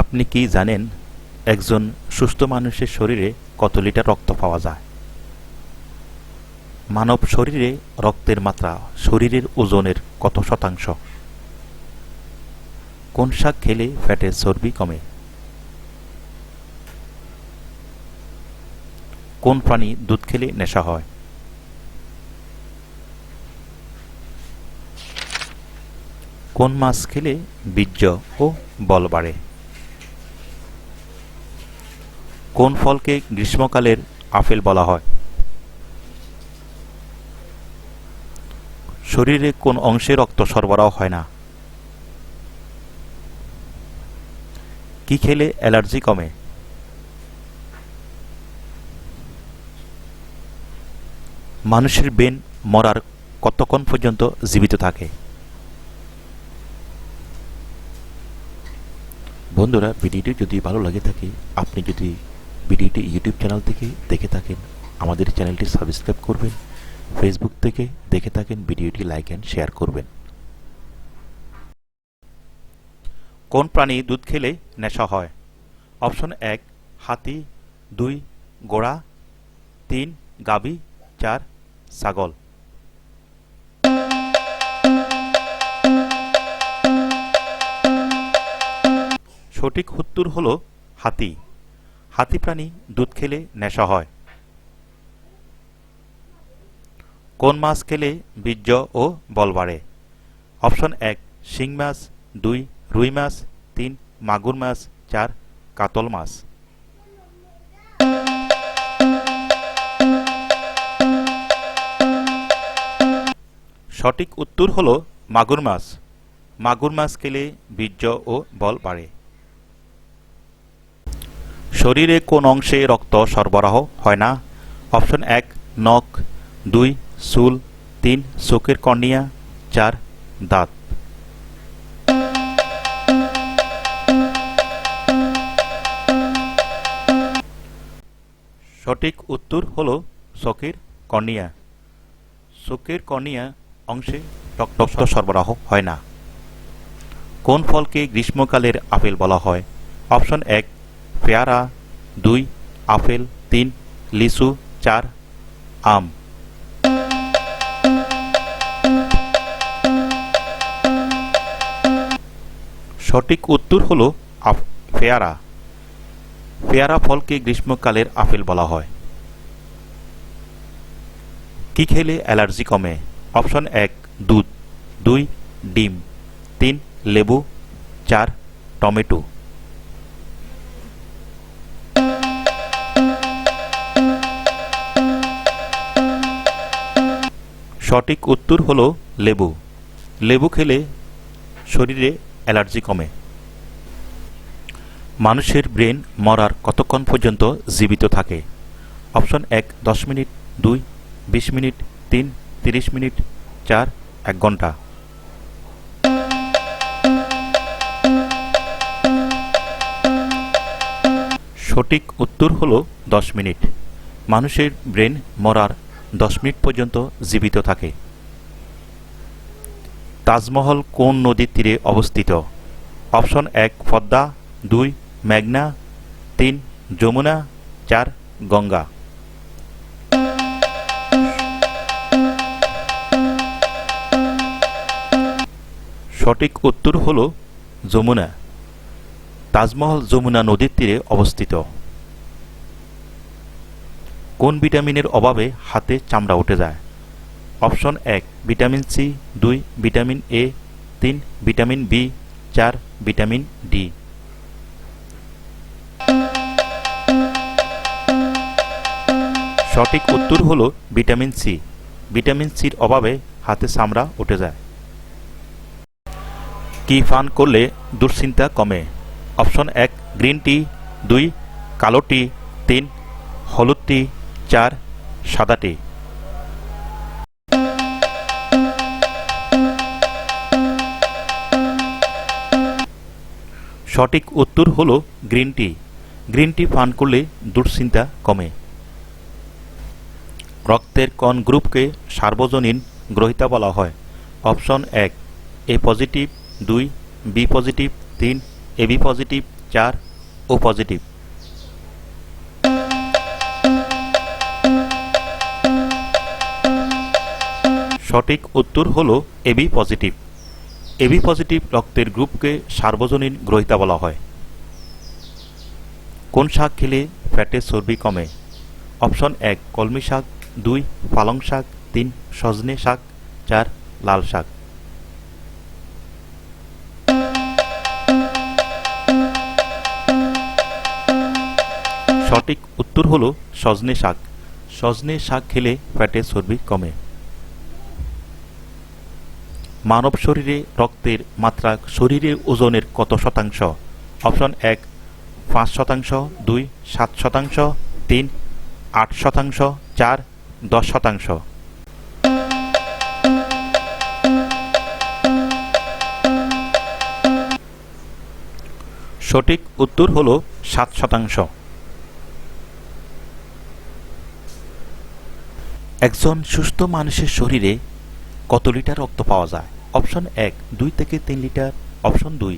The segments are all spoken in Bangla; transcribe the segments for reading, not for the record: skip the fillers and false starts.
আপনি কি জানেন একজন সুস্থ মানুষের শরীরে কত লিটার রক্ত পাওয়া যায়? মানব শরীরে রক্তের মাত্রা শরীরের ওজনের কত শতাংশ? কোন শাক খেলে ফ্যাটের চর্বি কমে? কোন প্রাণী দুধ খেলে নেশা হয়? কোন মাছ খেলে বীর্য ও বল বাড়ে? কোন ফলকে গ্রীষ্মকালের আপেল বলা হয়? শরীরে কোন অংশে রক্ত সরবরাহ হয় না? কি খেলে অ্যালার্জি কমে? মানুষের ব্রেন মরার কতক্ষণ পর্যন্ত জীবিত থাকে? বন্ধুরা, ভিডিওটি যদি ভালো লাগে থাকে, আপনি যদি ভিডিওটি ইউটিউব চ্যানেল থেকে দেখে থাকেন, আমাদের চ্যানেলটি সাবস্ক্রাইব করবেন। ফেসবুক থেকে দেখে থাকেন, ভিডিওটি লাইক অ্যান্ড শেয়ার করবেন। কোন প্রাণী দুধ খেলে নেশা হয়? অপশন 1 হাতি, 2 ঘোড়া, 3 গাভী, 4 ছাগল। সঠিক উত্তর হলো হাতি। হাতি প্রাণী দুধ খেলে নেশা হয়। কোন মাছ খেলে বীর্য ও বল বাড়ে? অপশন 1 শিং মাছ, 2 রুই মাছ, 3 মাগুর মাছ, 4 কাতল মাছ। সঠিক উত্তর হলো মাগুর মাছ। মাগুর মাছ খেলে বীর্য ও বল বাড়ে। শরীরে কোন অংশে রক্ত সরবরাহ হয় না? অপশন 1 নখ, 2 চুল, 3 চোখের কর্নিয়া, 4 দাঁত। সঠিক উত্তর হলো চোখের কর্নিয়া। চোখের কর্নিয়া অংশে রক্ত সরবরাহ হয় না। কোন ফলকে গ্রীষ্মকালের আপেল বলা হয়? অপশন 1 পেয়ারা, 2 আপেল, 3 লিচু, 4 আম। সঠিক উত্তর হলো পেয়ারা। পেয়ারা ফলকে গ্রীষ্মকালের আপেল বলা হয়। কি খেলে অ্যালার্জি কমে? অপশন 1 দুধ, 2 ডিম, 3 লেবু, 4 টমেটো। সঠিক উত্তর হলো লেবু। লেবু খেলে শরীরে অ্যালার্জি কমে। মানুষের ব্রেন মরার কতক্ষণ পর্যন্ত জীবিত থাকে? অপশন 1 10 মিনিট, 2 20 মিনিট, 3 30 মিনিট, 4 1 ঘন্টা। সঠিক উত্তর হলো 10 মিনিট। মানুষের ব্রেন মরার 10 মিনিট পর্যন্ত জীবিত থাকে। তাজমহল কোন নদীর তীরে অবস্থিত? অপশন 1 পদ্মা, 2 মেঘনা, 3 যমুনা, 4 গঙ্গা। সঠিক উত্তর হলো যমুনা। তাজমহল যমুনা নদীর তীরে অবস্থিত। কোন ভিটামিনের অভাবে হাতে চামড়া উঠে যায়? Option 1 vitamin C, 2 vitamin A, 3 vitamin B, 4 vitamin D. সঠিক উত্তর হলো ভিটামিন সি। ভিটামিন সির অভাবে হাতে চামড়া উঠে যায়। কি পান করলে দুশ্চিন্তা কমে? অপশন 1 গ্রিন টি, 2 কালো টি, 3 হলুদ টি, 4 সাদা টি। সঠিক উত্তর হলো গ্রিন টি। গ্রিন টি পান করলে দুশ্চিন্তা কমে। রক্তের কোন গ্রুপকে সার্বজনীন গ্রহিতা বলা হয়? Option 1 A positive, 2 B positive, 3 AB positive, 4 O positive. সঠিক উত্তর হলো এবি পজিটিভ। এবি পজিটিভ রক্তের গ্রুপকে সার্বজনীন গ্রহিতা বলা হয়। কোন শাক খেলে ফ্যাটের চর্বি কমে? অপশন 1 কলমি শাক, 2 পালং শাক, 3 সজনে শাক, 4 লাল শাক। সঠিক উত্তর হলো সজনে শাক। সজনে শাক খেলে ফ্যাটের চর্বি কমে। মানব শরীরে রক্তের মাত্রা শরীরের ওজনের কত শতাংশ? অপশন 1 5%, 2 7%, 3 8%, 4 10%। সঠিক উত্তর হলো 7%। একজন সুস্থ মানুষের শরীরে কত লিটার রক্ত পাওয়া যায়? অপশন 1 2 থেকে 3 লিটার, অপশন 2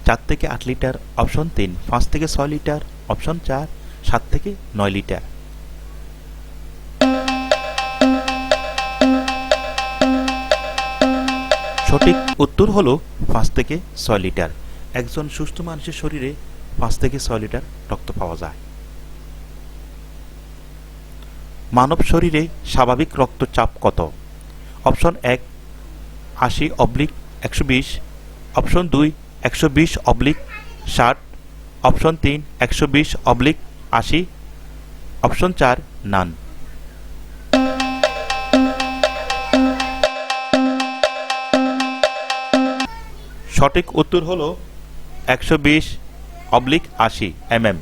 4 থেকে 8 লিটার, অপশন 3 5 থেকে 6 লিটার, অপশন 4 7 থেকে 9 লিটার। সঠিক উত্তর হলো 5 থেকে 6 লিটার। একজন সুস্থ মানুষের শরীরে 5 থেকে 6 লিটার রক্ত পাওয়া যায়। মানব শরীরে স্বাভাবিক রক্তচাপ কত? অপশন 1 80/120, অপশন 2 120/60, অপশন 3 120/80, অপশন 4 নান। সঠিক উত্তর হলো 120/80 mm।